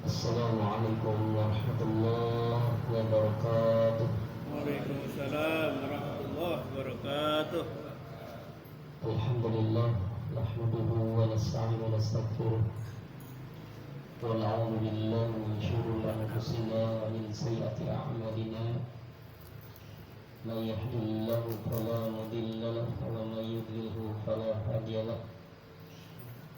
Assalamualaikum warahmatullahi wabarakatuh. Waalaikumsalam warahmatullahi wabarakatuh. Alhamdulillah nahmaduhu wa nasta'inu wa nastaghfiruh wa na'udzu billahi min shururi anfusina wa min sayyiati a'malina. May yahdihillahu fala mudilla lahu wa may yudlilhu fala hadiya lahu.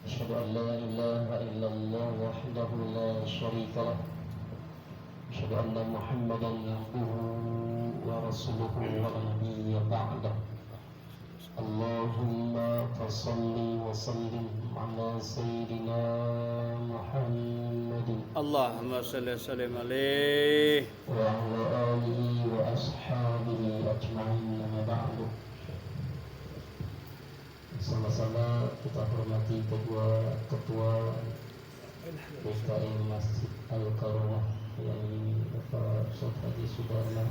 Asyhadu an la ilaha illallah wahdahu la syarika lahu. Asyhadu anna Muhammadan abduhu wa rasuluhu wa la nabiyya ba'dahu. Allahumma fassalli wa sallim ala sayyidina Muhammadin Allahumma salli wa sallim alaih. wa ala alihi wa ashabihi ajma'in, amma ba'du. Sama-sama kita hormati kedua ketua PKM Masjid Al-Karamah, yakni Bapak Ustaz Haji Sudarman.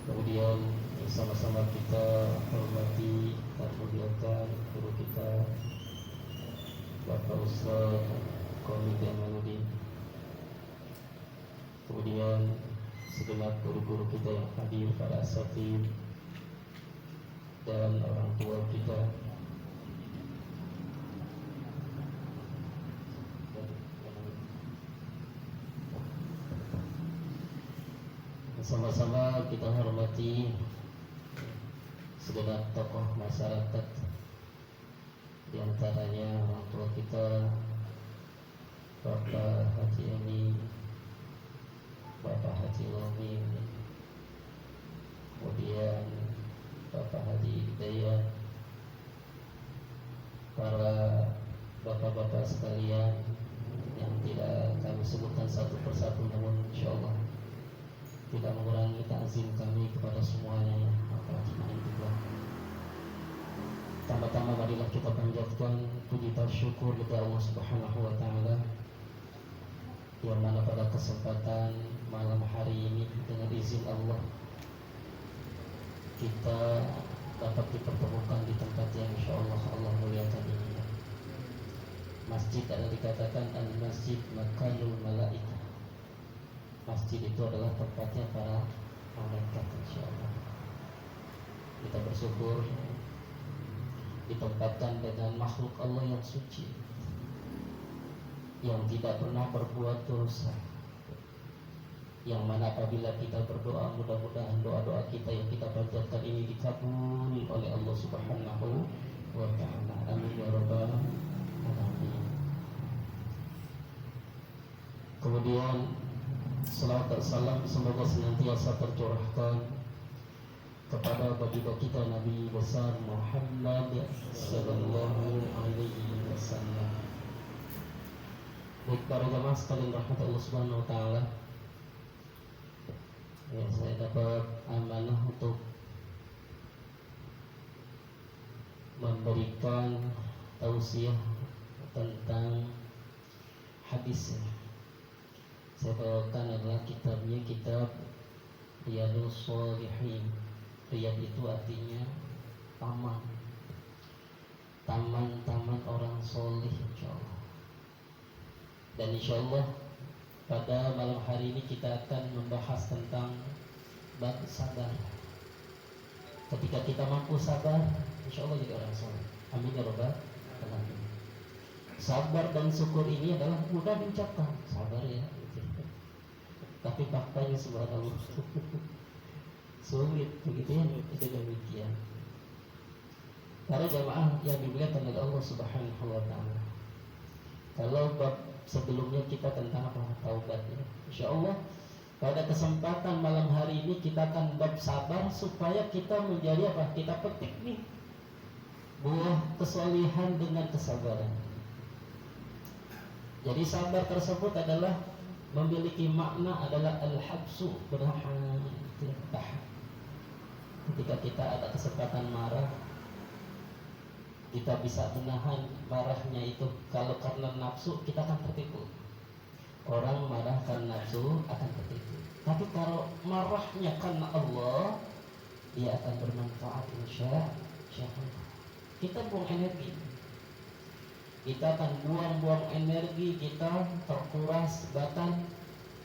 Kemudian sama-sama kita hormati dan muliakan guru kita Bapak Ustaz Komite Amanuddin. Kemudian segenap guru-guru kita yang hadir, para asatidz dan orang tua kita. Sama-sama kita hormati segenap tokoh masyarakat, di antaranya orang tua kita Bapak Haji Eni, Bapak Haji Lomi, kemudian Bapak Haji Hidayat, para bapak-bapak sekalian yang tidak kami sebutkan satu persatu, namun insyaallah tidak mengurangi ta'zim kami kepada semuanya yang Allah. Tama-tama marilah kita panjatkan puji dan syukur kepada Allah Subhanahu wa taala, yang mana pada kesempatan malam hari ini dengan izin Allah kita dapat dipertemukan di tempat yang insyaallah Allah muliakan ini. Masjid adalah dikatakan al-masjid makanul malaikah. Masjid itu adalah tempatnya para malaikat, insyaallah. Kita bersyukur ditempatkan dengan makhluk Allah yang suci, yang tidak pernah berbuat dosa, yang mana apabila kita berdoa, mudah-mudahan doa-doa kita yang kita panjatkan ini dikabul oleh Allah Subhanahu wa ta'ala. Amin ya rabbal alamin. Kemudian salawat dan salam semoga senantiasa tercurahkan kepada baginda kita Nabi besar Muhammad sallallahu alaihi wasallam. Baik para jamaah sekalian rahmat Allah Subhanahu wa taala, ya, saya dapat amanah untuk memberikan tausiah tentang hadis. Saya bawakan adalah kitabnya, kitab Riyadhus Shalihin. Riyad itu artinya taman, taman-taman orang soleh, insyaallah. Dan insyaallah pada malam hari ini kita akan membahas tentang bab sabar. Ketika kita mampu sabar, insyaallah jadi orang soleh. Amin ya rabbal alamin. Sabar dan syukur ini adalah mudah diucapkan, sabar ya, tapi faktanya subhanallah sulit, begitu ya, itu demikian. Para jamaah yang dimuliakan oleh Allah Subhanahu wa taala, kalau bab sebelumnya kita tentang apa? Taubat ya. Insyaallah pada kesempatan malam hari ini kita akan bab sabar, supaya kita menjadi apa? Kita petik nih buah kesalehan dengan kesabaran. Jadi sabar tersebut adalah memiliki makna adalah al-habsu, bertahan. Ketika kita ada kesempatan marah, kita bisa menahan marahnya itu. Kalau karena nafsu, kita akan tertipu. Orang marah karena nafsu akan tertipu. Tapi kalau marahnya karena Allah, dia akan bermanfaat, insya Allah. Kita buang energi. kita akan buang-buang energi kita, terkuras, bahkan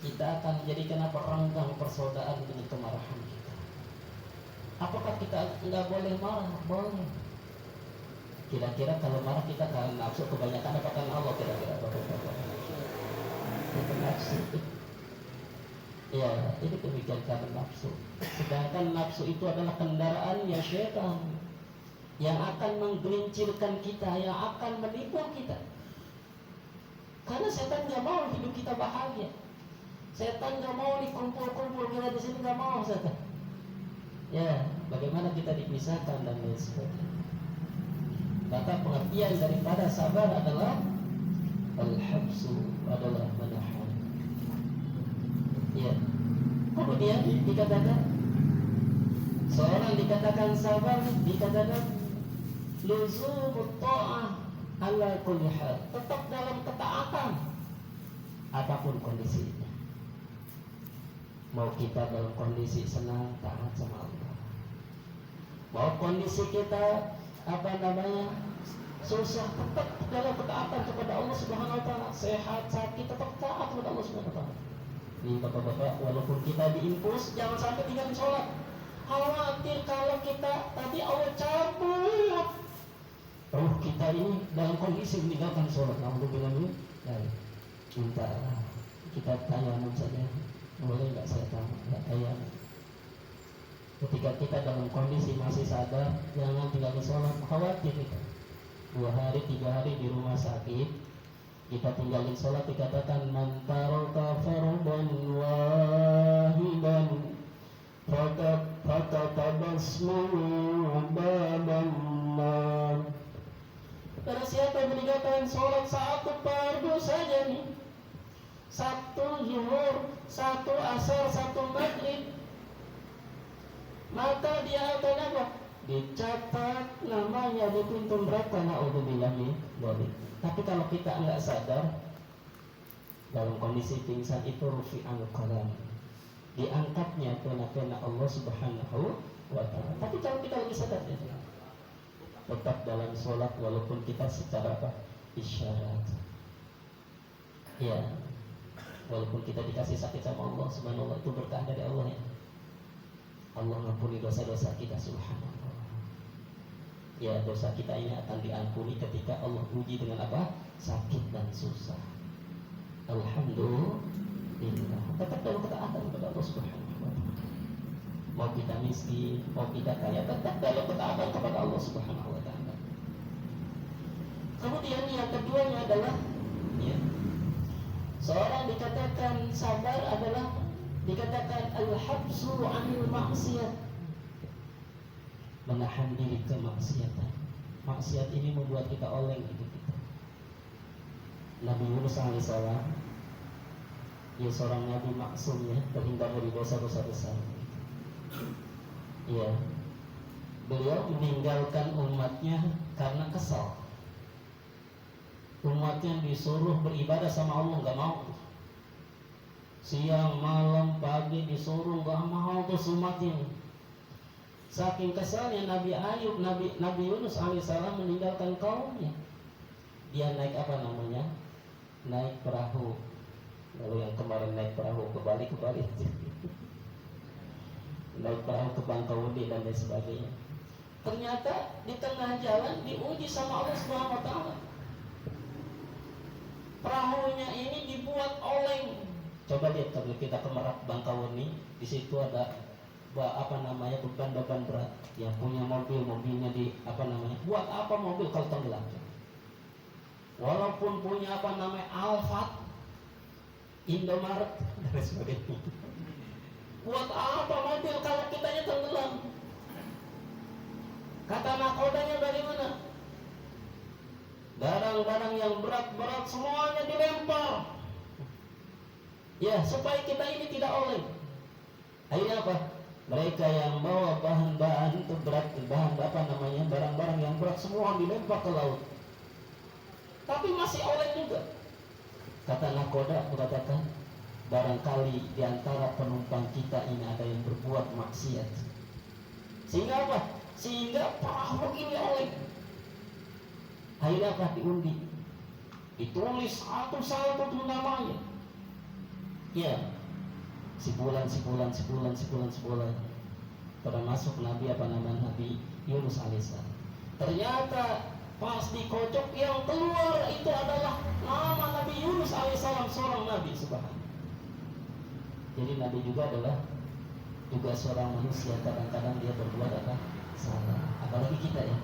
kita akan menjadikan renggang persaudaraan dengan kemarahan kita. Apakah kita nggak boleh marah? Boleh. Kira-kira kalau marah kita karena nafsu, kebanyakan apa karena Allah? Kira-kira itu nafsu. Ya, itu demikian karena nafsu. Sedangkan nafsu itu adalah kendaraannya syaitan yang akan menggelincirkan kita, yang akan menipu kita. Karena setan nggak mau hidup kita bahagia. Setan nggak mau dikumpul-kumpul kita di sini, nggak mau setan. Ya, bagaimana kita dipisahkan dan lain sebagainya. Maka pengertian daripada sabar adalah al-habsu, adalah menahan. Ya. Kemudian dikatakan seorang dikatakan sabar, dikatakan luzumut ta'ah ala kulli hal, tetap dalam ketaatan apapun kondisinya. Mau kita dalam kondisi senang, taat sama Allah. Mau kondisi kita susah, tetap dalam ketaatan kepada Allah Subhanahu wa taala. Sehat, sakit, tetap taat kepada Allah Subhanahu wa taala. Ini bapak-bapak, walaupun kita diimpus, jangan sampai tinggalin sholat. Khawatir kalau kita tadi Allah cabut ruh kita ini dalam kondisi meninggalkan sholat. Alhamdulillah ini, minta kita tayamum saja, boleh nggak saya tahu? Nggak tayamum. Ketika kita dalam kondisi masih sadar, jangan tinggalin sholat. Khawatir kita 2 hari 3 hari di rumah sakit, kita tinggalin sholat, dikatakan man taraka fardan wahidan fatatabasmu baban nar. Karena siapa yang meninggalkan sholat 1 fardu saja nih, 1 zuhur, 1 asar, 1 maghrib, maka dia akan apa? Dicatat namanya di pintu neraka. Naudzubillah min dzalik. Tapi kalau kita enggak sadar, dalam kondisi pingsan itu rufi'al qalam, diangkatnya pena-pena Allah Subhanahu wa ta'ala. Tapi kalau kita lebih sadar, tetap dalam sholat walaupun kita secara isyarat. Ya, walaupun kita dikasih sakit sama Allah Subhanahu wa ta'ala, itu berkah dari Allah ya. Allah mengampuni dosa-dosa kita Subhanallah. Ya, dosa kita ini akan diampuni ketika Allah uji dengan apa? Sakit dan susah. Alhamdulillah. Tetap dalam ketaatan kepada Allah Subhanahu wa ta'ala. Mau kita miskin, mau kita kaya, tetap dalam ketaatan kepada Allah Subhanahu wa ta'ala. Kemudian yang keduanya adalah ya, seorang dikatakan sabar adalah dikatakan al-habsu 'anil ma'siyah, menahan diri kemaksiatan. Maksiat ini membuat kita oleng hidup kita. Nabi Yunus alaihissalam, ya seorang nabi maksum ya, terhindar dari dosa-dosa besar. Ya, beliau meninggalkan umatnya karena kesal. Umatnya disuruh beribadah sama Allah, nggak mau. Siang, malam, pagi disuruh, nggak mau tuh umatnya. Saking kesalnya Nabi Yunus alaihissalam meninggalkan kaumnya. Dia naik apa namanya? Naik perahu. Lalu yang kemarin naik perahu kebalik. Naik perahu ke Bangkaudi dan lain sebagainya. Ternyata di tengah jalan diuji sama Allah Subhanahu wa ta'ala. Perahunya ini dibuat oleng. Coba lihat kalau kita ke Merak Bangkauni, di situ ada beban-beban berat. Yang punya mobilnya di buat apa mobil kalau tenggelam? Walaupun punya Alphard, Indomaret dan sebagainya. Buat apa mobil kalau kitanya tenggelam? Kata nakodanya bagaimana? Barang-barang yang berat-berat semuanya dilempar. Ya, supaya kita ini tidak oleng. Akhirnya apa? Mereka yang bawa bahan-bahan itu berat, barang-barang yang berat semua dilempar ke laut. Tapi masih oleng juga. Kata nakoda mengatakan, barangkali di antara penumpang kita ini ada yang berbuat maksiat. Sehingga apa? Sehingga perahu ini oleng. Akhirnya apa? Diundi. ditulis satu-satu tuh namanya. Ya, sebulan. Pada masuk Nabi Nabi Yunus alaihissalam. Ternyata pas dikocok yang keluar itu adalah nama Nabi Yunus alaihissalam, seorang Nabi. Subhanallah. Jadi Nabi juga adalah seorang manusia, kadang-kadang dia berbuat apa? Salah. Apalagi kita ya.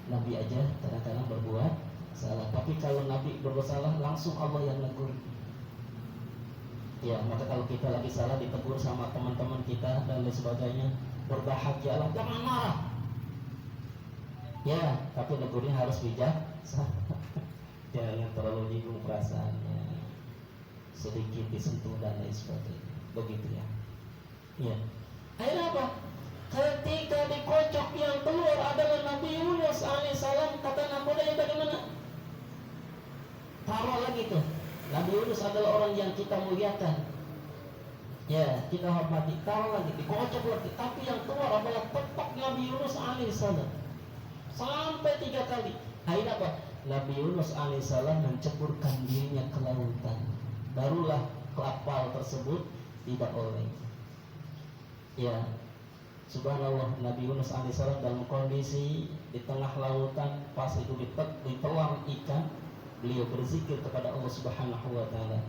Nabi aja kadang-kadang berbuat salah. Tapi kalau Nabi berbuat salah, langsung Allah yang negur. Ya, maka kalau kita lagi salah ditegur sama teman-teman kita dan lain sebagainya, berbahagialah, jangan marah. Ya, tapi negurnya harus bijak. Jangan terlalu nyinggung perasaannya, sedikit disentuh dan lain sebagainya. Begitu ya. Ya. Akhirnya apa? Ketika dikocok yang keluar adalah Nabi Yunus alaihissalam, kata nakodanya bagaimana? Taruh lagi tuh. Nabi Yunus adalah orang yang kita muliakan. Ya, kita hormati. Taruh lagi, dikocok lagi. Tapi yang keluar adalah tepak Nabi Yunus alaihissalam. Sampai 3 kali. Akhirnya apa? Nabi Yunus alaihissalam menceburkan dirinya ke lautan. Barulah kapal tersebut tidak oleng. Ya, subhanallah, Nabi Yunus alaihissalam dalam kondisi di tengah lautan, pas itu ditelan ikan, beliau berzikir kepada Allah Subhanahu wa taala.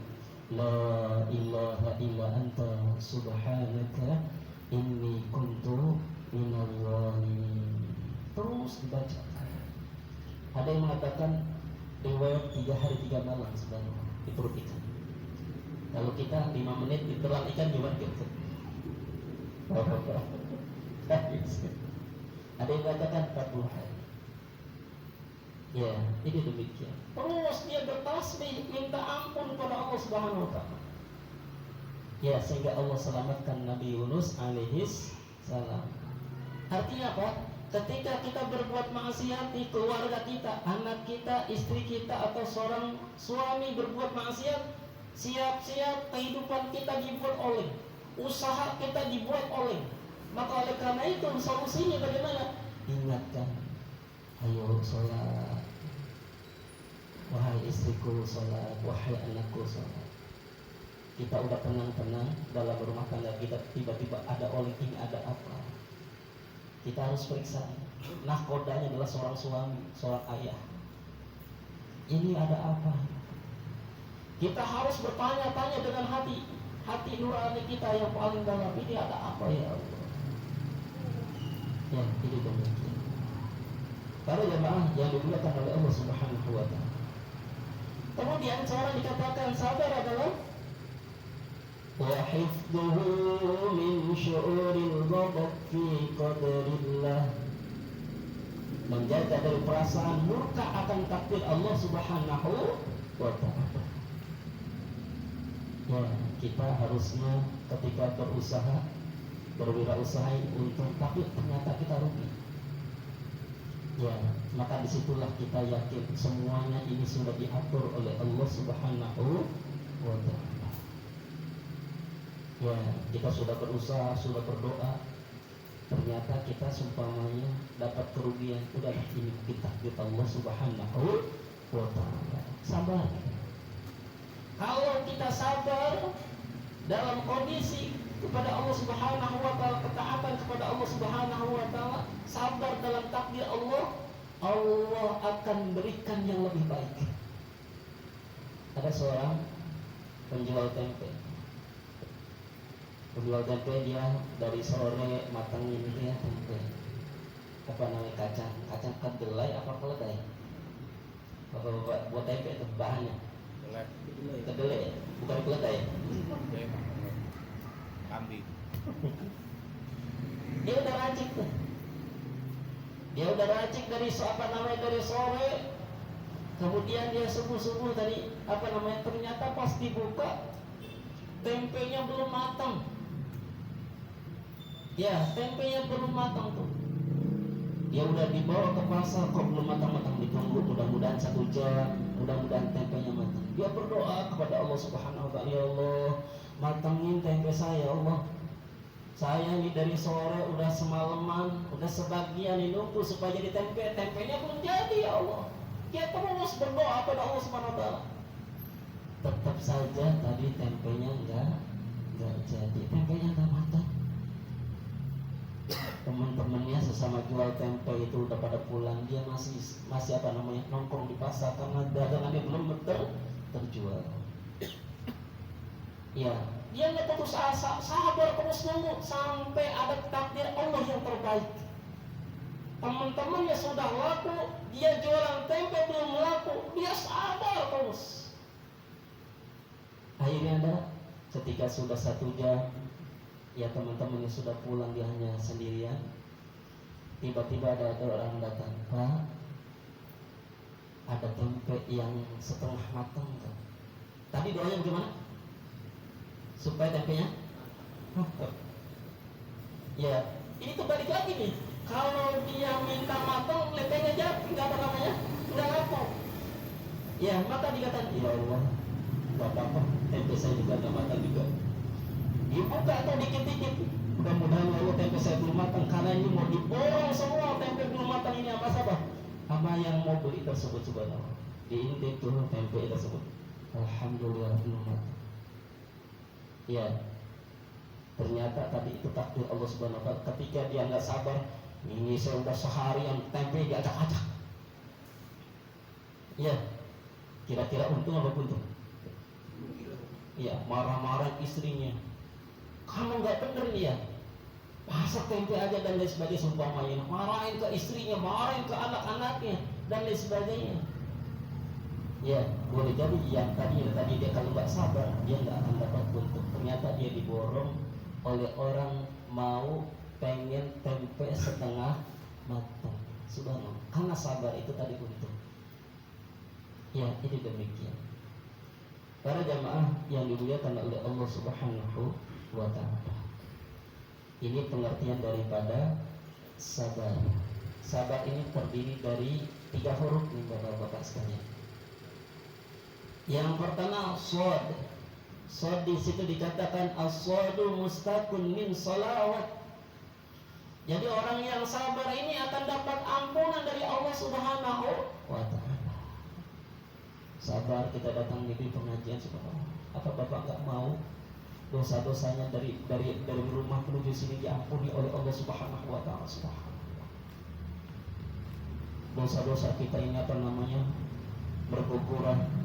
La ilaha illa anta subhanaka inni kuntu minadh dhalimin. Terus dibaca. Ada yang mengatakan riwayat 3 hari 3 malam subhanallah di perut ikan. Kalau kita 5 menit ditelan ikan gimana gitu? Ada yang mengatakan 40 hari. Ya, ini demikian. Terus dia bertasbih, minta ampun kepada Allah Subhanahu wa taala. Ya, sehingga Allah selamatkan Nabi Yunus alaihis salam. Artinya apa? Ketika kita berbuat maksiat di keluarga kita, anak kita, istri kita, atau seorang suami berbuat maksiat, siap-siap kehidupan kita dibuat oleh, usaha kita dibuat oleh. Maka oleh karena itu solusinya bagaimana? Ingatkan, ayo sholat, wahai istriku sholat, wahai anakku sholat. Kita udah tenang-tenang dalam rumah tangga kita, tiba-tiba ada oleh, ini ada apa? Kita harus periksa. Nahkodanya adalah seorang suami, seorang ayah. Ini ada apa? Kita harus bertanya-tanya dengan hati nurani kita yang paling dalam. Ini ada apa ya Allah? Ya, ini demikian. Para jemaah yang dimuliakan oleh Allah Subhanahu wa taala. Kemudian cara dikatakan sabar adalah وَحِفْظُهُ مِنْ شُعُورِ الْغَضَبِ فِي قَدْرِ اللَّهِ, menjaga dari perasaan murka akan takdir Allah Subhanahu wa ta'ala. Ya, kita harusnya ketika berusaha, berwirausaha untuk, tapi ternyata kita rugi. Ya, maka disitulah kita yakin semuanya ini sudah diatur oleh Allah Subhanahu wa ta'ala. Ya, kita sudah berusaha, sudah berdoa, ternyata kita seumpamanya dapat kerugian. Udah, ini takdir Allah Subhanahu wa ta'ala. Sabar. Kalau kita sabar dalam kondisi kepada Allah Subhanahu wa ta'ala, ketaatan kepada Allah Subhanahu wa ta'ala, sabar dalam takdir Allah, Allah akan berikan yang lebih baik. Ada seorang penjual tempe. Penjual tempe, dia dari sore matangin ya tempe. Apa namanya, kacang kedelai apa keledai? Bapak buat tempe itu bahannya kedelai, bukan keledai. Kambing. Dia udah racik tuh. Dia udah racik dari dari sore. Kemudian dia subuh tadi ternyata pas dibuka tempenya belum matang. Ya, tempenya belum matang tuh. Dia udah dibawa ke pasar, kok belum matang-matang, ditunggu mudah-mudahan 1 jam, mudah-mudahan tempenya matang. Dia berdoa kepada Allah Subhanahu wa ta'ala, ya Allah, matangin tempe saya, ya Allah. Saya ini dari sore udah semalaman, udah sebagian ini nunggu supaya jadi tempenya belum jadi, ya Allah. Dia terus berdoa pada Allah Subhanahu wa taala. Tetap saja tadi tempenya enggak jadi, tempenya enggak matang. Teman-temannya sesama jual tempe itu udah pada pulang, dia masih apa namanya, nongkrong di pasar karena dagangannya belum terjual. Ya, dia nggak putus asa, sabar terus nunggu sampai ada takdir Allah yang terbaik. Teman-temannya sudah laku, dia jualan tempe belum laku, dia sabar terus. Akhirnya ada ketika sudah 1 jam, ya teman-temannya sudah pulang, dia hanya sendirian. Tiba-tiba ada orang datang, Pak, ada tempe yang setengah matang kan? Tadi doanya gimana? Supaya tempenya matang. Ya, ini kembali lagi nih. Kalau dia minta matang, tempenya jadi nggak apa namanya, nggak laku. Ya, maka dikatakan, ya Allah, nggak apa-apa, tempe saya juga nggak matang juga. Dibuka atau dikit-dikit, mudah-mudahan Allah tempe saya belum matang, karena ini mau diborong semua tempe belum matang ini sama siapa? Sama yang mau beli tersebut, subhanallah. Diintip tuh tempe tersebut, alhamdulillah belum matang. Ya, ternyata tadi itu takdir Allah Subhanahu wa taala. Ketika dia nggak sabar, ini saya udah seharian tempe diacak-acak. Ya, kira-kira untung apa buntung? Ya, marah-marah istrinya. Kamu nggak bener nih ya, masak tempe aja dan lain sebagainya, seumpamanya. Marahin ke istrinya, marahin ke anak-anaknya dan lain sebagainya. Ya, boleh jadi yang tadi dia kalau nggak sabar, dia nggak akan dapat untung. Ternyata dia diborong oleh orang mau pengen tempe setengah matang. Subhanallah, karena sabar itu tadi untung. Ya, ini demikian. Para jamaah yang dimuliakan oleh Allah Subhanahu wa ta'ala, ini pengertian daripada sabar. Sabar ini terdiri dari 3 huruf nih bapak-bapak sekalian. Yang pertama shad. Shad di situ dikatakan as-shadu mustaqun min salawat. Jadi orang yang sabar ini akan dapat ampunan dari Allah Subhanahu wa ta'ala. Sabar, kita datang di pengajian, subhanallah. Apa bapak nggak mau dosa-dosanya dari rumah menuju sini diampuni oleh Allah Subhanahu wa ta'ala? Subhanallah. Dosa-dosa kita ini apa namanya, berguguran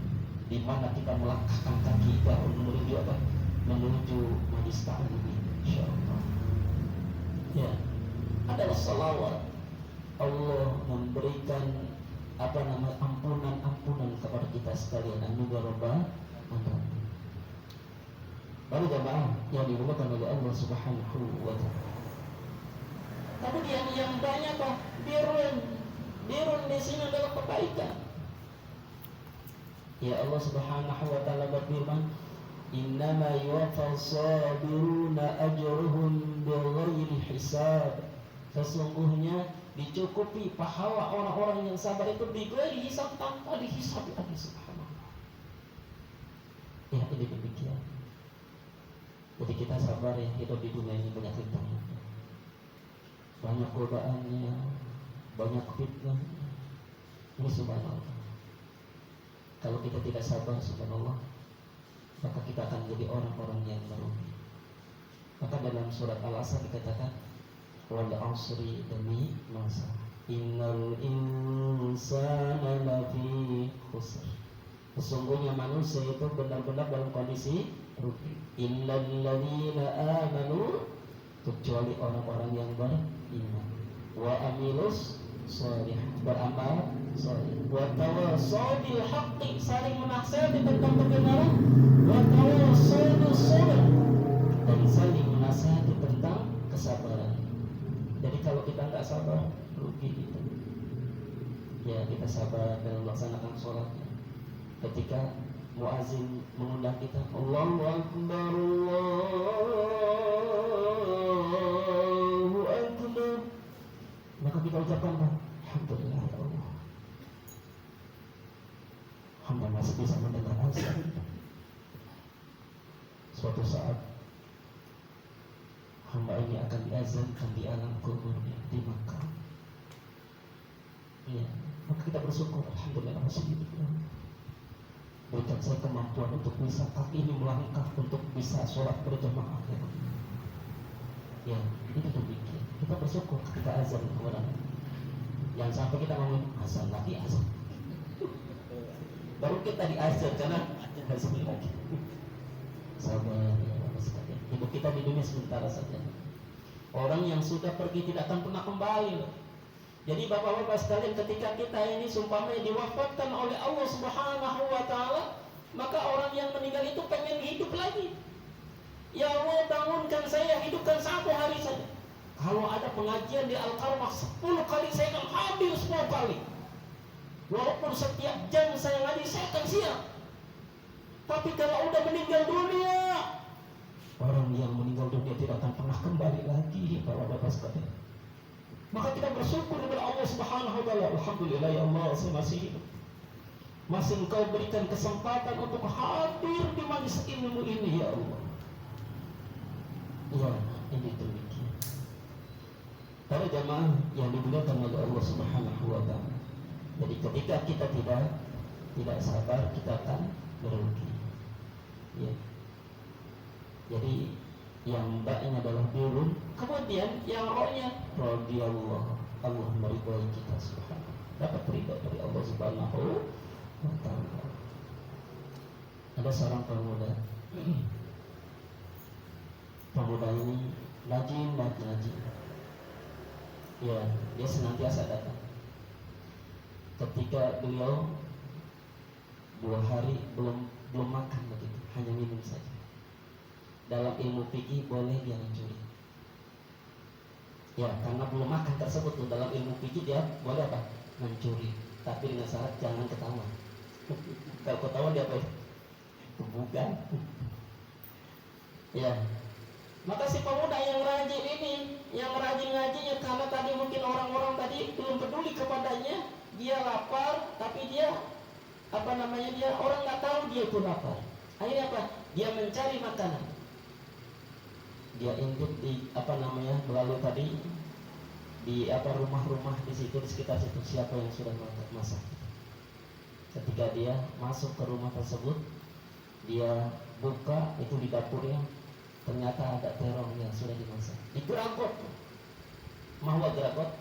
di mana kita melangkahkan kaki kita menuju apa? Menuju majlis ta'lim ini, insyaallah. Ya, adalah salawat. Allah memberikan apa namanya, ampunan kepada kita sekalian. Anugerah Rabbana. Baru jamaah yang dimuliakan oleh Allah Subhanahu wa ta'ala. Kemudian yang banyak apa? Birun di sini adalah kebaikan. Ya, Allah Subhanahu wa ta'ala berfirman, innama yuwaffas sabiruna ajruhum bighairi hisab. Sesungguhnya dicukupi pahala orang-orang yang sabar itu bighairi hisab, tanpa dihisab lagi. Subhanallah. Ya, ini demikian. Jadi kita sabar ya, hidup di dunia ini banyak rintangan, banyak godaannya, banyak fitnah. Ini subhanallah. Kalau kita tidak sabar, subhanallah, maka kita akan menjadi orang-orang yang merugi. Maka dalam surat Al-Asr dikatakan, wal asri, demi masa, innal insana lafi khusr. Sesungguhnya manusia itu benar-benar dalam kondisi rugi. Illal ladzina amanu, kecuali orang-orang yang beriman, wa amilus shalih, beramal saleh, wa tawassaw bil haqqi, saling menasihati tentang kebenaran, wa tawassaw bis sabr, dan saling menasihati tentang kesabaran. Jadi kalau kita nggak sabar, rugi kita. Ya, kita sabar dalam melaksanakan sholatnya. Ketika muazin mengundang kita, Allahu Akbar, Allahu Akbar, maka kita ucapkan, alhamdulillah ya Allah, hamba masih bisa mendengar azan. Suatu saat hamba ini akan diazankan di alam kuburnya di Makkah. Ya, Maka kita bersyukur, alhamdulillah masih hidup. Berikan saya kemampuan untuk bisa kaki ini melangkah untuk bisa sholat berjamaah. Ya, itu demikian. Kita bersyukur ketika azan kemudian. Yang sampai kita ngomong azan lagi azan. Baru kita di azan karena azan lagi. Sabar ya Bapak sekalian. Hidup kita di dunia sementara saja. Orang yang sudah pergi tidak akan pernah kembali. Jadi bapak-bapak sekalian, ketika kita ini sumpahnya diwafatkan oleh Allah Subhanahu wa Ta'ala, maka orang yang meninggal itu pengen hidup lagi. Ya Allah, bangunkan saya, hidupkan 1 hari saja. Kalau ada pengajian di Al-Karmah 10 kali, saya akan hadir 10 kali. Walaupun setiap jam saya ngaji, saya akan siap. Tapi kalau udah meninggal dunia, orang yang meninggal dunia tidak akan pernah kembali lagi, bapak-bapak sekalian. Maka kita bersyukur kepada Allah Subhanahu wa Ta'ala. Alhamdulillah ya Allah, saya masih hidup. Masih Engkau berikan kesempatan untuk hadir di majelis ilmu ini ya Allah. Ya, ini demikian. Para jamaah yang dimuliakan oleh Allah Subhanahu wa Ta'ala. Jadi ketika kita tidak sabar, kita akan merugi. Ya. Jadi yang mbaknya adalah birun, kemudian yang rohnya radhiyallahu, Allah meridhai kita subhanahu, dapat ridha dari Allah Subhanahu wa Ta'ala. Ada seorang pemuda ini rajin. Ya, dia senantiasa datang. Ketika beliau 2 hari belum makan begitu, hanya minum saja. Dalam ilmu fikih boleh dia mencuri. Ya, karena belum makan tersebut tuh, dalam ilmu fikih dia boleh apa? Mencuri. Tapi dengan syarat jangan ketahuan. Kalau ketahuan dia apa? Bukan. Ya. Maka si pemuda yang rajin ini, yang rajin ngajinya, karena tadi mungkin orang-orang tadi belum peduli kepadanya, dia lapar, tapi dia dia orang nggak tahu dia itu lapar. Akhirnya apa? Dia mencari makanan. Dia intip di melalui tadi di rumah-rumah di situ, di sekitar situ, siapa yang sudah masak. Ketika dia masuk ke rumah tersebut, dia buka itu di dapurnya, ternyata ada terong yang sudah dimasak. Digeragot. Mahwa geragot?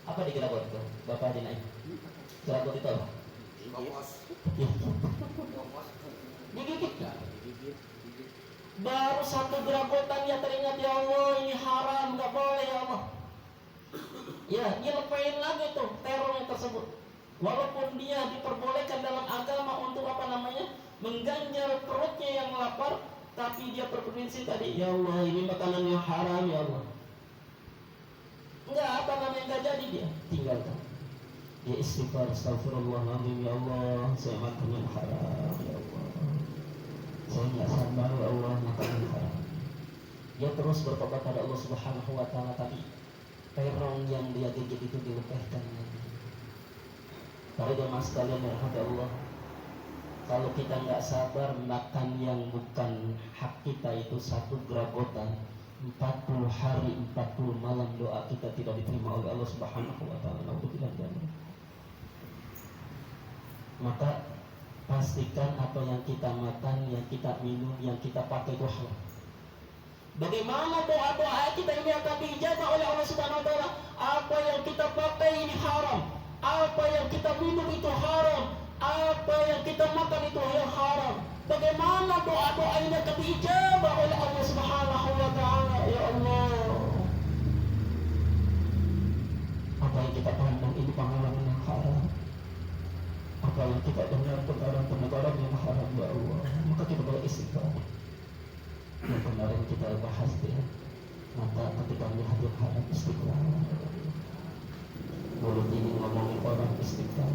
Apa digeragot itu? Bapak dinaik. Geragot itu apa? Digigit. Baru 1 geragotan dia teringat, ya Allah ini haram, nggak boleh ya Allah. Ya, dia lepain lagi tuh terornya tersebut. Walaupun dia diperbolehkan dalam agama untuk mengganjal perutnya yang lapar, tapi dia berprinsip tadi, ya Allah ini makanan yang haram ya Allah. Enggak jadi dia tinggalkan. Dia istighfar, astagfirullahaladzim ya Allah, saya makan yang haram ya Allah. Saya nggak sabar ya Allah makan yang haram. Dia terus bertobat pada Allah Subhanahu wa Ta'ala tadi. Terong yang dia gigit itu dilepaskan. Para jemaah sekalian yang dirahmati Allah, kalau kita nggak sabar makan yang bukan hak kita itu 1 geragotan, 40 hari 40 malam doa kita tidak diterima oleh Allah Subhanahu wa Ta'ala. Maka pastikan apa yang kita makan, yang kita minum, yang kita pakai itu halal. Bagaimana doa-doa kita ini akan diijabah oleh Allah Subhanahu wa Ta'ala? Apa yang kita pakai ini haram, apa yang kita minum itu haram, apa yang kita makan itu yang haram. Bagaimana doa-doa ini akan diijabah oleh Allah Subhanahu wa Ta'ala? Ya Allah, apa yang kita pandang ini pengalaman yang haram, apa yang kita dengar pengajaran yang haram ya Allah, maka kita boleh istighfar. Yang kemarin kita bahas ya, maka ketika melihat yang haram istighfar. Mulut ini ngomongin orang istighfar,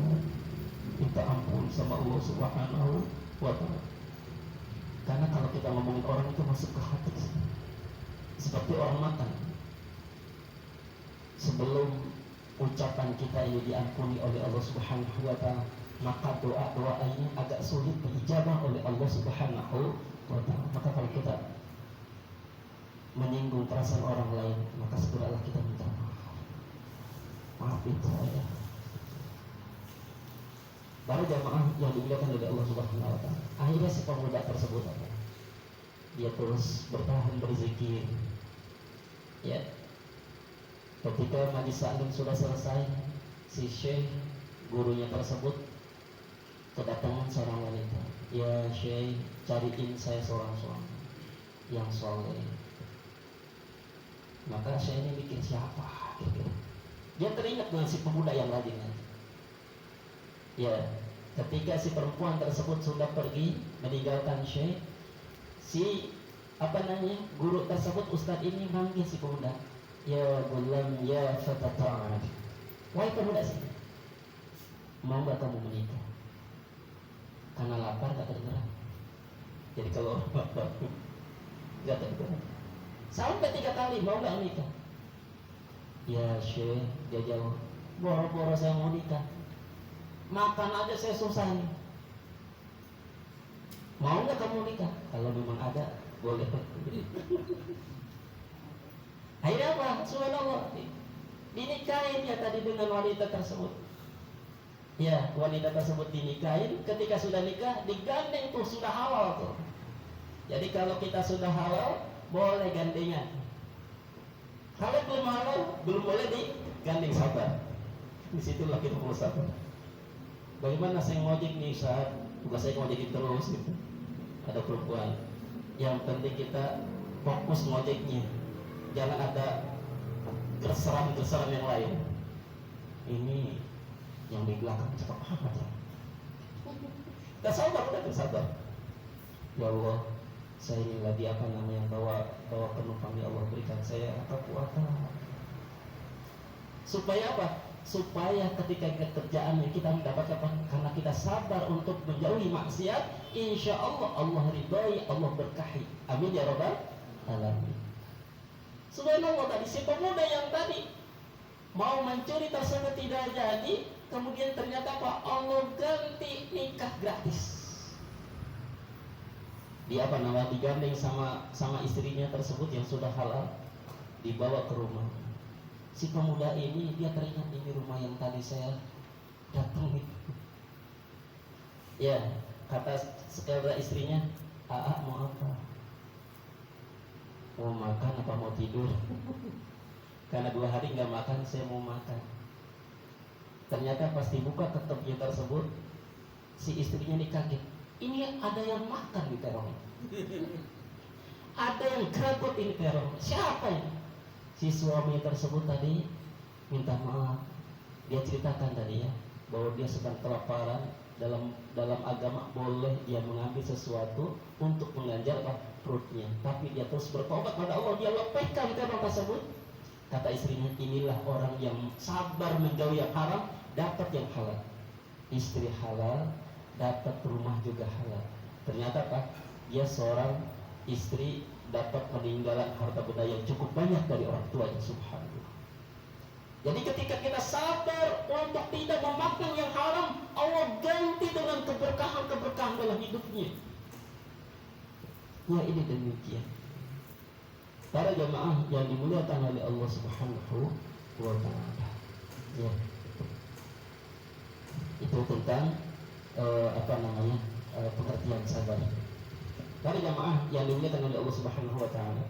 minta ampun sama Allah Subhanahu wa Ta'ala. Karena kalau kita ngomongin orang itu masuk ke hati, seperti orang makan. Sebelum ucapan kita ini diampuni oleh Allah Subhanahu wa Ta'ala, maka doa-doa ini agak sulit diijabah oleh Allah Subhanahu wa Ta'ala. Maka kalau kita menyinggung perasaan orang lain, maka segeralah kita minta maaf. Maafin saya. Para jamaah yang dimuliakan oleh Allah Subhanahu wa taala. Akhirnya si pemuda tersebut dia terus bertahan berzikir. Ya. Ketika majlis taklim sudah selesai, si syekh gurunya tersebut kedatangan seorang wanita. Ya syekh, cariin saya seorang suami yang soleh. Maka syekh ini mikir siapa gitu. Dia teringat dengan si pemuda yang rajin. Ya, ketika si perempuan tersebut sudah pergi meninggalkan syekh, si guru tersebut, ustadz ini manggil si pemuda. Ya gulam ya fatata'ad, wahai pemuda sini, mau gak kamu menikah? Karena lapar gak tergerak. Jadi kalau gak tergerak sampai 3 kali, mau gak menikah? Ya syekh, dia jawab, boro-boro saya mau nikah, makan aja saya susah nih. Mau nggak kamu nikah? Kalau memang ada, boleh. Akhirnya apa? Subhanallah, dinikahin ya tadi dengan wanita tersebut. Ya, wanita tersebut dinikahin. Ketika sudah nikah, digandeng tuh, sudah halal tuh. Jadi kalau kita sudah halal, boleh gandengan. Kalau belum halal, belum boleh digandeng, sabar. Disitulah kita perlu sabar. Bagaimana saya ngojek nih saat tugas saya ngojekin terus gitu. Ada perempuan. Yang penting kita fokus ngojeknya. Jangan ada gerseran-gerseran yang lain. Ini yang di belakang cepat amat ya. Gak sabar, udah sabar. Ya Allah, saya ini lagi bawa penumpang, ya Allah berikan saya kekuatan. Supaya apa? Supaya ketika kerjaan yang kita mendapat apa? Karena kita sabar untuk menjauhi maksiat, insya Allah Allah ridhai, Allah berkahi. Amin ya rabbal alamin. Subhanallah, tadi si pemuda yang tadi mau mencuri tersebut tidak jadi, kemudian ternyata apa? Allah ganti nikah gratis. Dia digandeng sama istrinya tersebut yang sudah halal, dibawa ke rumah. Si pemuda ini dia teringat, ini rumah yang tadi saya datang itu. Ya, kata sekali istrinya, "Aa, mau apa? Mau makan apa mau tidur?" Karena 2 hari nggak makan, saya mau makan. Ternyata pas dibuka ketopnya tersebut, si istrinya ini kaget. Ini ada yang makan di terong. Ada yang kerabut ini terong. Siapa ini? Si suami tersebut tadi minta maaf. Dia ceritakan tadi ya, bahwa dia sedang kelaparan. Dalam agama boleh dia mengambil sesuatu untuk mengganjal perutnya, tapi dia terus bertobat pada Allah, dia lepaskan terong tersebut. Kata istrinya, inilah orang yang sabar menjauhi yang haram, dapat yang halal. Istri halal, dapat rumah juga halal. Ternyata dia seorang istri dapat meninggalkan harta benda yang cukup banyak dari orang tuanya, subhanallah. Jadi ketika kita sabar untuk tidak memakan yang haram, Allah ganti dengan keberkahan dalam hidupnya. Ya, ini demikian. Para jamaah yang dimuliakan oleh Allah Subhanahu wa taala. Ya. Itu tentang pengertian sabar. Para jamaah yang dimuliakan oleh Allah Subhanahu wa taala.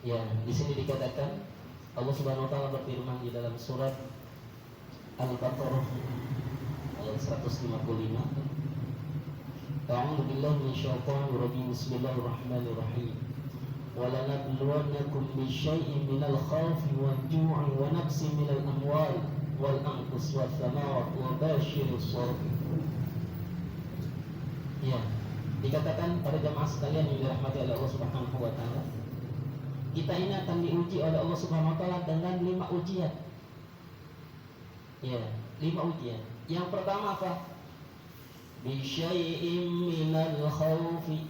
Ya, di sini dikatakan Allah Subhanahu wa taala berfirman di dalam surat Al-Baqarah ayat 155. A'udzu billahi minasyaitonir rajim. Bismillahirrahmanirrahim. وَلَنَبْلُوَنَّكُمْ بِشَيْءٍ مِنَ الْخَوْفِ وَالْجُوعِ وَنَقْصٍ مِنَ الْأَمْوَالِ وَالْأَنفُسِ وَالثَّمَرَاتِ وَبَشِّرِ الصَّابِرِينَ. Ya, dikatakan pada jamaah sekalian yang dirahmati oleh Allah Subhanahu wa taala, kita ini akan diuji oleh Allah Subhanahu wa taala dengan 5 ujian. Ya, 5 ujian. Yang pertama apa? Bisyai'im minal khawfi,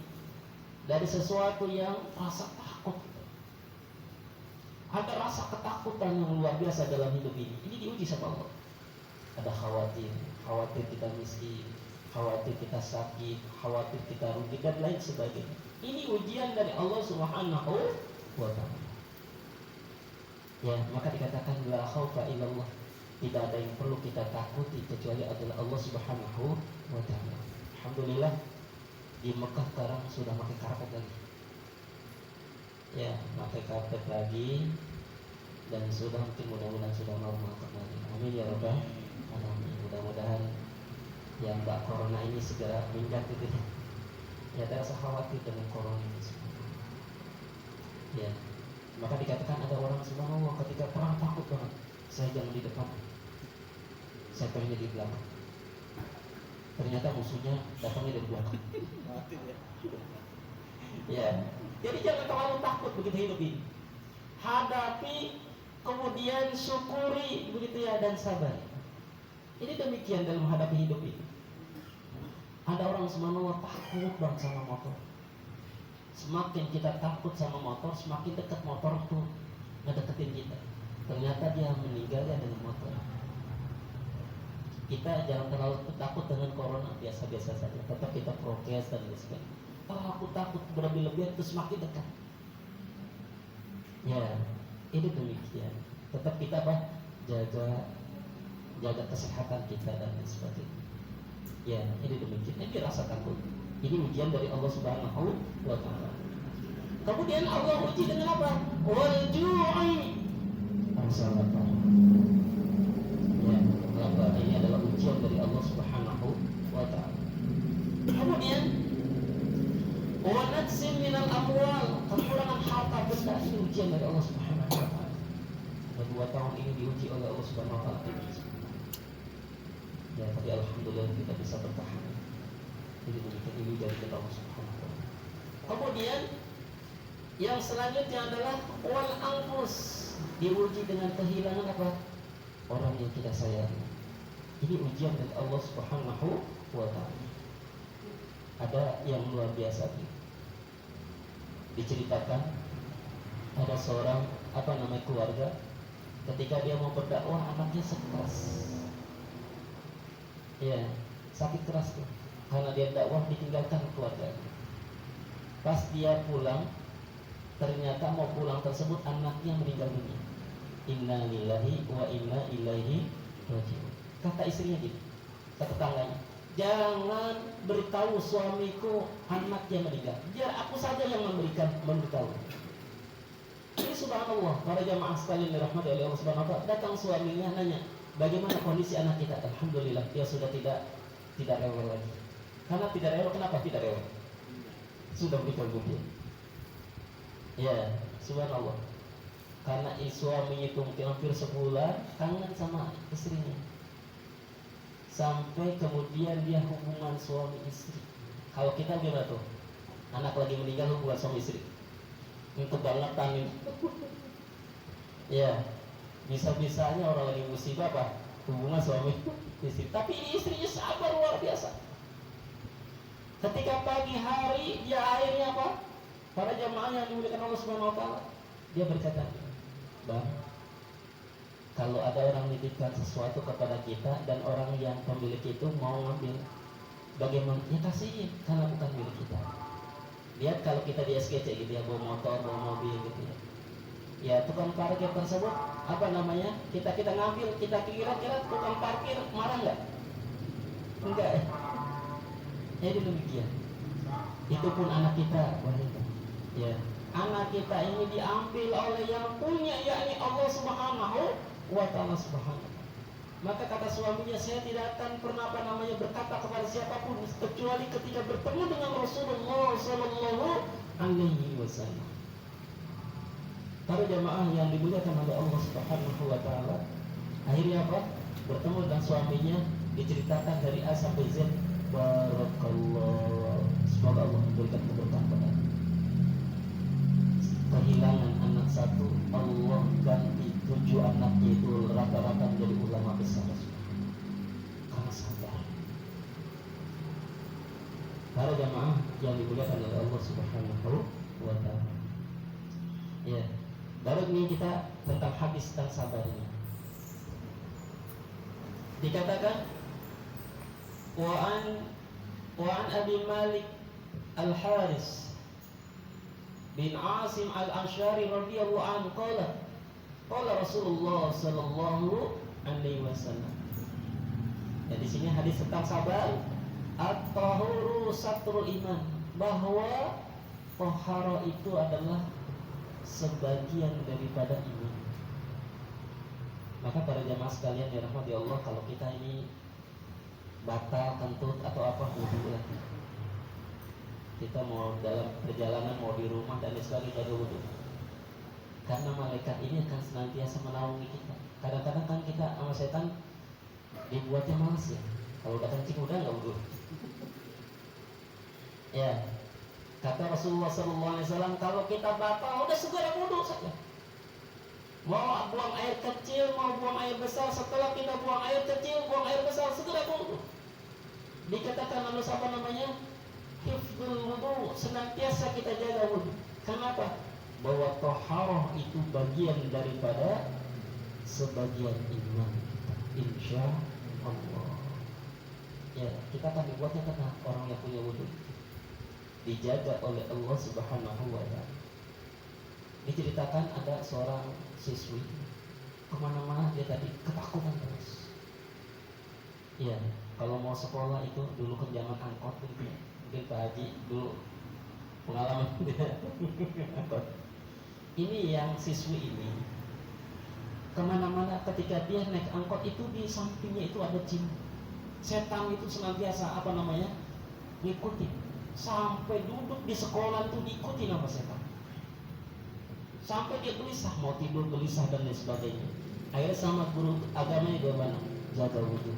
dari sesuatu yang rasa takut. Ada rasa ketakutan yang luar biasa dalam hidup ini. Ini diuji sama Allah. Ada khawatir kita miskin, khawatir kita sakit, khawatir kita rugi dan lain sebagainya. Ini ujian dari Allah Subhanahu wa taala. Ya, maka dikatakan la khaufa illallah. Tidak ada yang perlu kita takuti kecuali adalah Allah Subhanahu wa Ta'ala. Alhamdulillah di Mekah sekarang sudah pakai karpet lagi. Ya, pakai karpet lagi dan sudah mungkin mudah-mudahan sudah normal kembali. Amin ya rabbal alamin. Mudah-mudahan yang mbak corona ini segera minggat gitu ya. Ya, tidak usah khawatir dengan corona ini semua. Ya, maka dikatakan ada orang subhanallah ketika perang takut banget. Saya jangan di depan, saya pengen di belakang. Ternyata musuhnya datangnya dari belakang. Mati ya. Ya, jadi jangan terlalu takut begitu hidup ini. Hadapi, kemudian syukuri begitu ya, dan sabar. Ini demikian dalam menghadapi hidup ini. Ada orang subhanallah takut banget sama motor. Semakin kita takut sama motor, semakin dekat motor tuh ngedeketin kita. Ternyata dia meninggalnya dengan motor. Kita jangan terlalu takut dengan corona, biasa-biasa saja. Tetap kita prokes dan lain sebagainya. Kalau aku takut berlebih-lebihan itu semakin dekat. Ya, itu demikian. Tetap kita jaga kesehatan kita dan lain sebagainya. Ya, ini demikian. Ini rasa takut. Ini ujian dari Allah Subhanahu wa Ta'ala. Kemudian Allah uji dengan apa? Wal ju'i. Rasa lapar. Ya, lapar ini adalah ujian dari Allah Subhanahu wa Ta'ala. Kemudian wa naqsin minal amwal, kekurangan harta benda, ini ujian dari Allah Subhanahu wa Ta'ala. 2 tahun ini diuji oleh Allah Subhanahu wa Ta'ala. Ya, tapi alhamdulillah kita bisa bertahan. Jadi demikian ini dari Allah Subhanahu wa Ta'ala. Kemudian yang selanjutnya adalah wal anfus, diuji dengan kehilangan apa? Orang yang kita sayangi. Ini ujian dari Allah Subhanahu wa Ta'ala. Ada yang luar biasa diceritakan, ada seorang keluarga, ketika dia mau berdakwah anaknya stres. Ya, sakit keras tuh. Karena dia dakwah ditinggalkan keluarganya. Pas dia pulang, ternyata mau pulang tersebut anaknya meninggal dunia. Inna lillahi wa inna ilaihi raji'un. Kata istrinya gitu, kata tetangganya, jangan beritahu suamiku anaknya meninggal. Biar aku saja yang memberitahu. Ini subhanallah, para jamaah sekalian dirahmati oleh Allah Subhanahu wa Ta'ala. Datang suaminya nanya, bagaimana kondisi anak kita? Alhamdulillah, dia sudah tidak rewel lagi. Karena tidak rewel, kenapa tidak rewel? Sudah meninggal dunia. Ya, subhanallah. Karena suaminya itu mungkin hampir sebulan kangen sama istrinya. Sampai kemudian dia hubungan suami istri. Kalau kita gimana tuh? Anak lagi meninggal hubungan suami istri. Untuk kebangetan ini. Ya, bisa-bisanya orang lagi musibah apa? Hubungan suami istri. Tapi ini istrinya sabar luar biasa. Ketika pagi hari dia akhirnya apa? Para jamaah yang dimuliakan Allah Subhanahu wa Ta'ala, dia berkata, Bang, kalau ada orang menitipkan sesuatu kepada kita dan orang yang pemilik itu mau ngambil, bagaimana? Ya kasih, karena bukan milik kita. Lihat kalau kita di SGC gitu ya, bawa motor, bawa mobil gitu ya. Ya tukang parkir tersebut kita ngambil, kita kira-kira tukang parkir marah nggak? Enggak ya. Jadi demikian. Itu pun anak kita wanita. Ya, anak kita ini diambil oleh yang punya, yakni Allah Subhanahu wa Ta'ala Subhanahu. Maka kata suaminya, saya tidak akan pernah berkata kepada siapapun kecuali ketika bertemu dengan Rasulullah Sallallahu Alaihi Wasallam. Para jamaah yang dimuliakan oleh Allah Subhanahu wa Ta'ala, akhirnya apa? Bertemu dengan suaminya, diceritakan dari A sampai Z. Barakallah, semoga Allah memberikan keberkahan pada kehilangan anak satu, Allah ganti 7 anaknya itu rata-rata menjadi ulama besar. Karena sabar. Para jamaah yang dimuliakan oleh Allah Subhanahu wa Ta'ala. Ya, baru ini kita tentang hadis tentang sabar ini. Dikatakan Wa'an Abi Malik Al-Haris bin Asim Al-Ansyari radhiyallahu anhu qala Rasulullah sallallahu alaihi wasallam. Dan di sini hadis tentang sabar, at-tahuru satrul iman, bahwa tahara itu adalah sebagian daripada iman. Maka para jamaah sekalian dirahmati Allah, kalau kita ini batal, kentut atau apa, wudu lagi. Kita mau dalam perjalanan, mau di rumah dan lain sebagainya, jaga wudu. Karena malaikat ini akan senantiasa menaungi kita. Kadang-kadang kan kita sama setan dibuatnya malas ya. Kalau udah kencing udah nggak wudu. Ya, kata Rasulullah SAW, kalau kita batal udah segera wudu saja. Mau buang air kecil, mau buang air besar, setelah kita buang air kecil, buang air besar, segera wudu. Dikatakan lalu apa namanya? Hifdzul wudu, senantiasa kita jaga wudu. Kenapa? Bahwa taharah itu bagian daripada sebagian iman kita, insya Allah. Ya, kita akan dibuatnya karena orang yang punya wudu dijaga oleh Allah Subhanahu wa ta'ala. Diceritakan ada seorang siswi kemana-mana dia tadi ketakutan terus. Iya, kalau mau sekolah itu dulu kan zaman angkot gitu ya. Mungkin Pak Haji dulu pengalaman dia angkot. Ini yang siswi ini kemana-mana ketika dia naik angkot itu di sampingnya itu ada jin. Setan itu senantiasa apa namanya ngikutin. Sampai duduk di sekolah itu diikuti sama setan. Sampai dia gelisah, mau tidur gelisah dan lain sebagainya. Akhirnya sama guru agamanya gimana? Jaga wudu.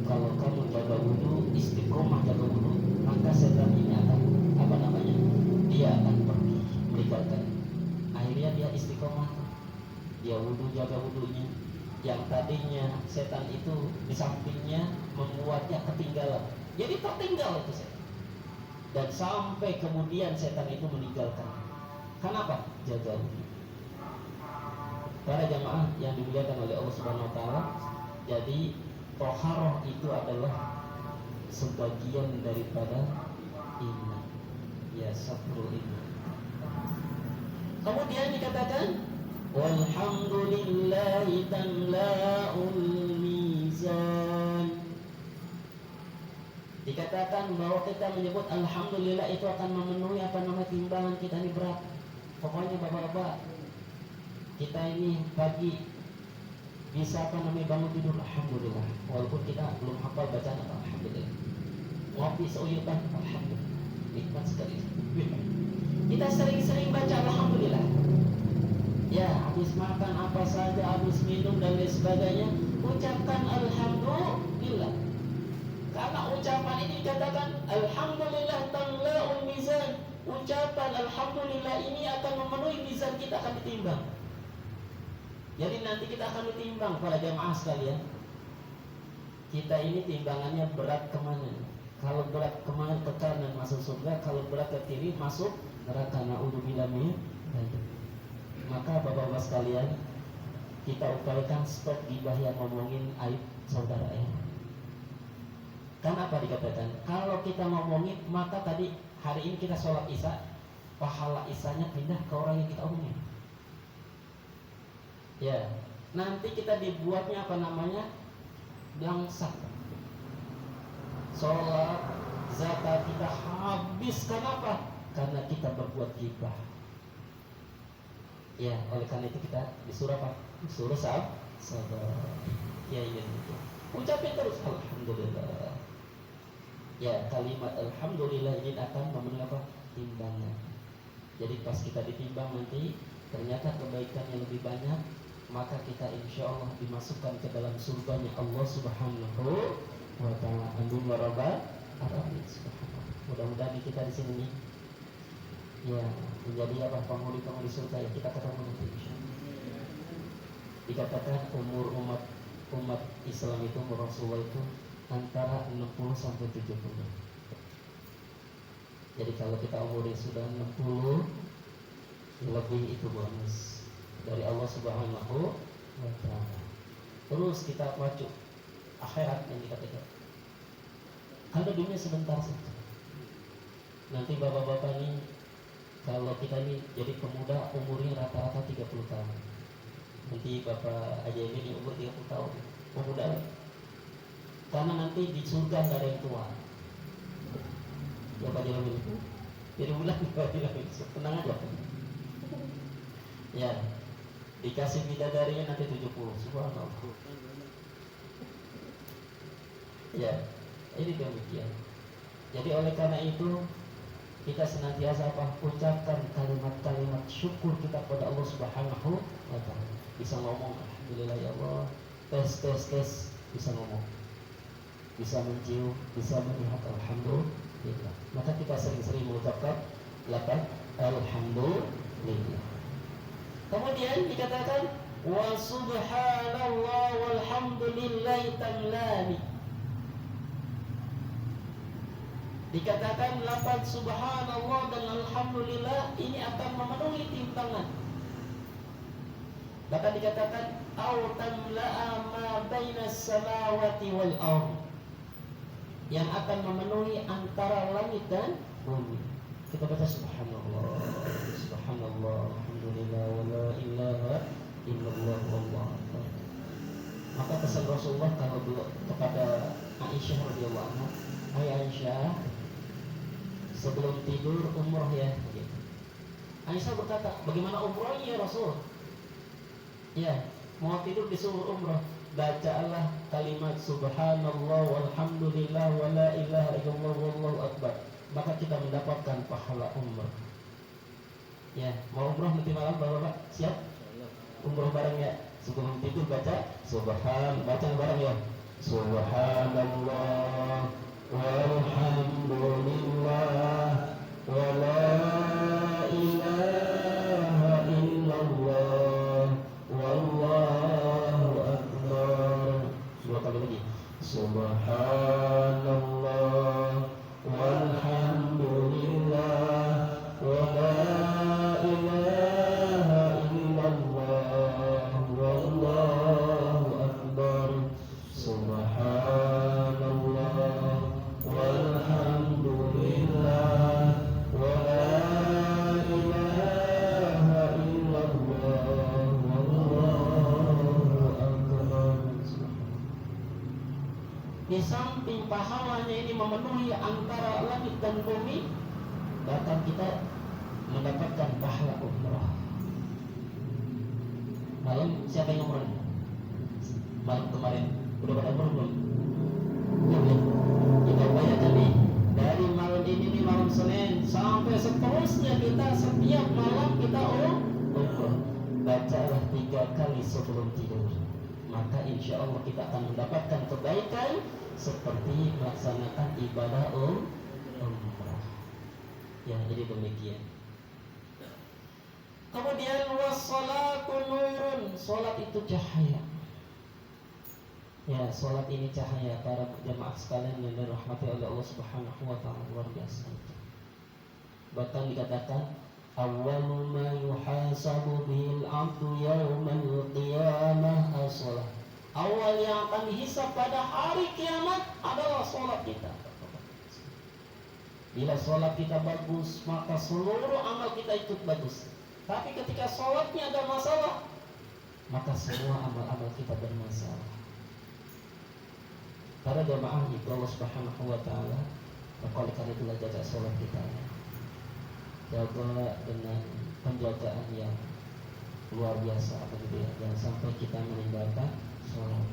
Kalau kamu jaga wudu, istiqomah jaga wudu, maka setan ini akan apa namanya? Dia akan pergi meninggalkan. Akhirnya dia istiqomah. Dia wudu, jaga wudunya. Yang tadinya setan itu di sampingnya membuatnya ketinggalan. Jadi tertinggal itu setan. Dan sampai kemudian setan itu meninggalkan. Kenapa? Jaga wudu. Para jamaah yang dimuliakan oleh Allah Subhanahu wa taala, jadi taharah itu adalah sebagian daripada iman. Ya, sabrul iman. Kemudian dikatakan walhamdulillahi tamla'ul mizan. Dikatakan bahwa kita menyebut alhamdulillah itu akan memenuhi apa namanya timbangan kita ini berat. Pokoknya bapak-bapak, kita ini pagi bisa apa namanya bangun tidur alhamdulillah. Walaupun kita belum hafal bacaan apa alhamdulillah. Ngopi seuyutan alhamdulillah. Nikmat sekali. Kita sering-sering baca alhamdulillah. Ya, habis makan apa saja, habis minum dan lain sebagainya, ucapkan alhamdulillah. Karena ucapan ini dikatakan alhamdulillah tamla'ul mizan. Ucapan alhamdulillah ini akan memenuhi mizan, kita akan ditimbang. Jadi nanti kita akan ditimbang para jamaah sekalian. Kita ini timbangannya berat kemana? Kalau berat kemana ke kanan masuk surga, kalau berat ke kiri masuk neraka. Na'udzubillah min dzalik. Maka bapak-bapak sekalian, kita upayakan stop gibah yang ngomongin aib saudara ya. Kenapa dikatakan? Kalau kita ngomongin, maka tadi hari ini kita sholat isya, pahala isyanya pindah ke orang yang kita omongin. Ya, nanti kita dibuatnya apa namanya? Langsak. Sholat, zakat kita habis. Kenapa? Karena kita berbuat gibah. Ya, oleh karena itu kita disuruh apa? Disuruh sabar. Ya, ini itu. Ucapin terus alhamdulillah. Ya, kalimat alhamdulillah ini akan memenuhi apa? Timbangan. Jadi pas kita ditimbang nanti ternyata kebaikan yang lebih banyak, maka kita insya Allah dimasukkan ke dalam surganya Allah Subhanahu wa ta'ala. Amin wa rabbal alamin. Mudah-mudahan kita di sini nih, ya, menjadi apa? Penghuni surga yang kita ketemu nanti insya Allah. Dikatakan umur umat Islam itu, umur Rasulullah itu antara 60 sampai 70. Jadi kalau kita umurnya sudah 60 lebih, itu bonus dari Allah Subhanahu wa ta'ala. Terus kita maju akhirat yang dikatakan. Kalau dunia sebentar saja. Nanti bapak-bapak ini, kalau kita ini jadi pemuda umurnya rata-rata 30 tahun. Nanti Bapak aja ini umur 30 tahun. Oh muda. Karena nanti di surga nggak ada yang tua. Ya Pak Jamin itu. Jadi bulan tenang aja. Ya. Dikasih bidadarinya nanti 70. Subhanallah. Ya. Ini demikian. Jadi oleh karena itu kita senantiasa ucapkan kalimat-kalimat syukur kita kepada Allah Subhanahu wa taala. Bisa ngomong alhamdulillah ya Allah, tes bisa ngomong. Bisa mencium, bisa melihat alhamdulillah. Maka kita sering-sering mengucapkan lafaz alhamdulillah. Kemudian dikatakan wa subhanallah walhamdulillahi tamlani. Dikatakan lafaz subhanallah dan alhamdulillah ini akan memenuhi timbangan. Bahkan dikatakan au tamla'a ma bainas samawati wal ardh, yang akan memenuhi antara langit dan bumi. Kita baca subhanallah, subhanallah, alhamdulillah, wa la ilaha illallah, wallahu akbar. Maka pesan Rasulullah kalau kepada Aisyah radhiyallahu anha, "Hai Aisyah, sebelum tidur umrah ya." Aisyah berkata, "Bagaimana umrahnya ya Rasul?" Ya, mau tidur disuruh umrah, bacalah kalimat subhanallah walhamdulillah wa la ilaha illallah wallahu akbar. Maka kita mendapatkan pahala umrah. Ya, mau umrah nanti malam Bapak siap? Umrah bareng ya. Sebelum tidur baca baca bareng ya. Subhanallah walhamdulillah wa la ilaha illallah wallahu akbar. Dua kali lagi. Subhanallah walhamdulillah wa la ilaha illallah wallahu akbar. Subhanallah walhamdulillah wa la ilaha illallah wallahu akbar. Di samping pahalanya ini memenuhi antara langit dan bumi, bahkan kita mendapatkan pahala umrah. Malam siapa yang umrah? Malam kemarin udah pada umrah belum? Belum. Kita upayakan nih dari malam ini nih, malam Senin sampai seterusnya, kita setiap malam kita umrah. Bacalah 3 kali sebelum tidur. Maka insya Allah kita akan mendapatkan kebaikan seperti melaksanakan ibadah umrah. Ya, jadi demikian. Kemudian wassalatu nurun, salat itu cahaya. Ya, salat ini cahaya. Para jemaah sekalian yang dirahmati oleh Allah Subhanahu wa taala, luar biasa. Bahkan dikatakan awwalu ma yuhasabu bil 'abdu yaumal qiyamah as-shalah. Awal yang akan dihisab pada hari kiamat adalah salat kita. Bila salat kita bagus, maka seluruh amal kita ikut bagus. Tapi ketika salatnya ada masalah, maka semua amal-amal kita bermasalah. Para jemaah itu Allah Subhanahu wa taala berkali-kali telah jaga salat kita. Jaga dengan penjagaan yang luar biasa, jangan sampai kita meninggalkan sholat.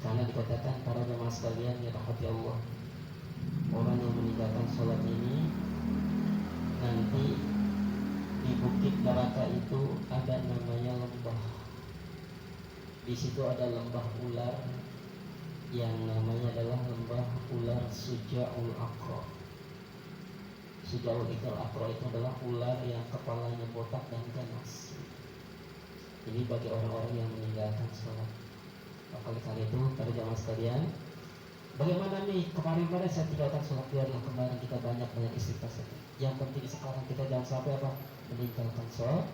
Karena dikatakan para jemaah sekalian yang dirahmati Allah, orang yang meninggalkan sholat ini nanti di bukit neraka itu ada namanya lembah. Di situ ada lembah ular yang namanya adalah lembah ular Sujaul Aqra. Sujaul Aqra itu adalah ular yang kepalanya botak dan ganas. Ini bagi orang-orang yang meninggalkan sholat. Oleh karena itu, para jamaah sekalian, bagaimana nih kemarin-kemarin saya tinggalkan sholat, biarlah kemarin kita banyak-banyak istighfar saja. Yang penting sekarang kita jangan sampai meninggalkan sholat.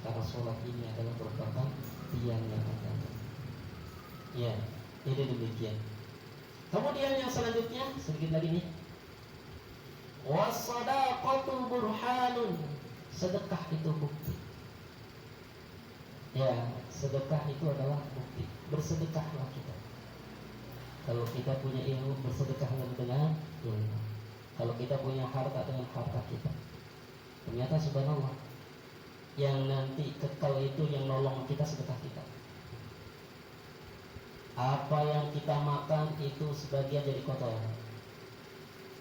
Karena sholat ini adalah merupakan tiang yang agama. Ya, ini demikian. Kemudian yang selanjutnya sedikit lagi nih. Was-shadaqatu burhanun. Sedekah itu bukti. Ya, sedekah itu adalah bukti. Bersedekahlah kita. Kalau kita punya ilmu, bersedekahlah dengan ilmu. Kalau kita punya harta, dengan harta kita. Ternyata subhanallah, yang nanti kekal itu yang nolong kita sedekah kita. Apa yang kita makan itu sebagian jadi kotor.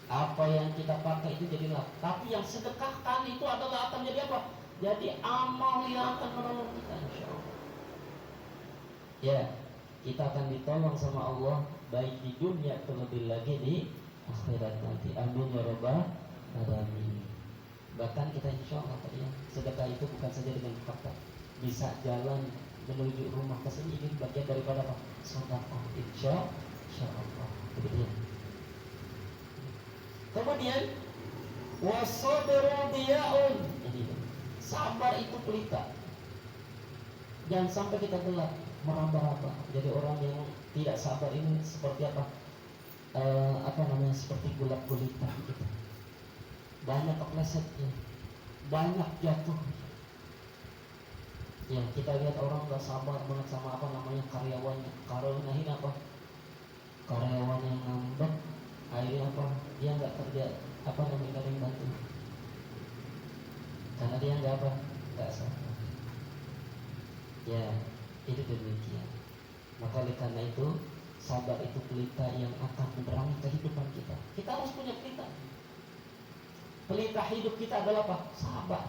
Apa yang kita pakai itu jadi lap. Tapi yang sedekahkan itu adalah akan jadi apa? Jadi amal yang akan menolong kita, insya Allah. Ya, kita akan ditolong sama Allah baik di dunia terlebih lagi di akhirat nanti. Amin ya rabbal alamin. Bahkan kita insya Allah ya, sedekah itu bukan saja dengan harta, bisa jalan menuju rumah ke sini ini bagian daripada apa? Sedekah. Insya Allah. Begitu ya. Kemudian wasabru diyaun. Sabar itu pelita. Jangan sampai kita gelap, meraba-raba. Jadi orang yang tidak sabar ini seperti apa? Seperti gulak gulita gitu. Banyak keplesetnya, banyak jatuh. Ya, kita lihat orang nggak sabar banget sama karyawannya. Karyawannya apa? Karyawan yang ngambek, akhirnya apa? Dia nggak kerja, nggak yang bantu. Karena dia nggak sabar. Ya, itu demikian. Maka oleh karena itu, sabar itu pelita yang akan menerangi kehidupan kita. Kita harus punya pelita. Pelita hidup kita adalah apa? Sabar.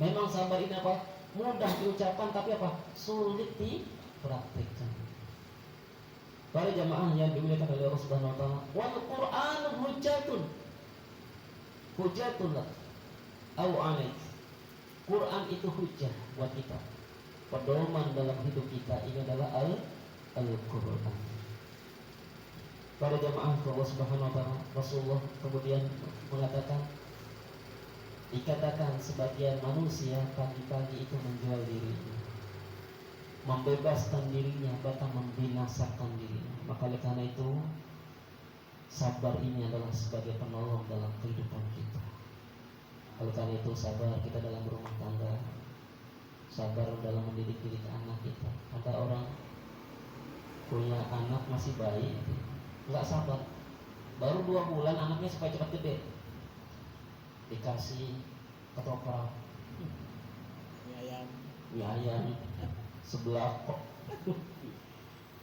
Memang sabar ini apa? Mudah diucapkan tapi apa? Sulit dipraktikkan. Para jamaah yang dimuliakan oleh Allah Subhanahu wa taala, wal Qur'anu hujjatun lak au alaik. Quran itu hujjah buat kita. Pedoman dalam hidup kita ini adalah Al-Quran. Para jamaah Allah Subhanahu wa taala, Rasulullah kemudian mengatakan, dikatakan sebagian manusia pagi-pagi itu menjual dirinya, membebaskan dirinya, bahkan membinasakan dirinya. Maka oleh karena itu, sabar ini adalah sebagai penolong dalam kehidupan kita. Oleh karena itu, sabar kita dalam berumah tangga, sabar dalam mendidik anak kita. Ada orang punya anak masih bayi, nggak sabar, baru 2 bulan anaknya supaya cepat gede, dikasih ketoprak, mie ayam sebelah kok.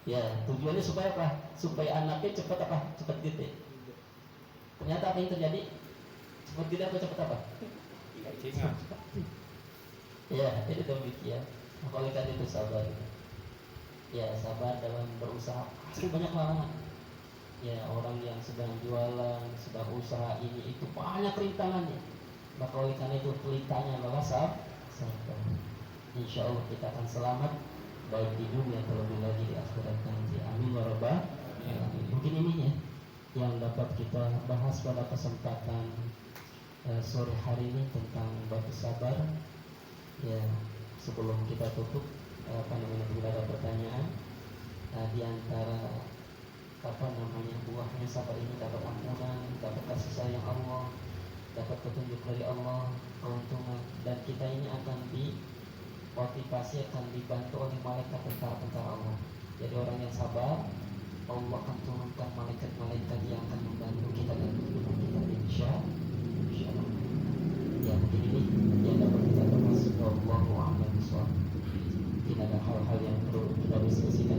Ya, tujuannya supaya apa? Supaya anaknya cepat gede. Ternyata apa yang terjadi? Cepat gede atau cepat apa? Ya, itu demikian. Oleh karena itu sabar. Ya, sabar dalam berusaha. Pasti banyak larangan. Ya, orang yang sedang jualan, sedang usaha ini itu banyak rintangannya. Maka oleh karena itu pelitanya adalah sabar. Insya Allah kita akan selamat baik di dunia terlebih lagi di akhirat nanti. Amin ya rabbal alamin. Mungkin ini ya yang dapat kita bahas pada kesempatan sore hari ini tentang bab sabar. Ya, sebelum kita tutup, bila ada pertanyaan, di antara buahnya sabar ini dapat ampunan, dapat kasih sayang Allah, dapat petunjuk dari Allah, keuntungan, dan kita ini akan dimotivasi, akan dibantu oleh malaikat tentara Allah. Jadi orang yang sabar, Allah akan turunkan malaikat-malaikat yang akan membantu kita dalam kehidupan kita, insya Allah. Ya, mungkin ini yang dapat kita bahas. Wallahu a'lam bishawab. Tidak ada hal-hal yang perlu kita diskusikan.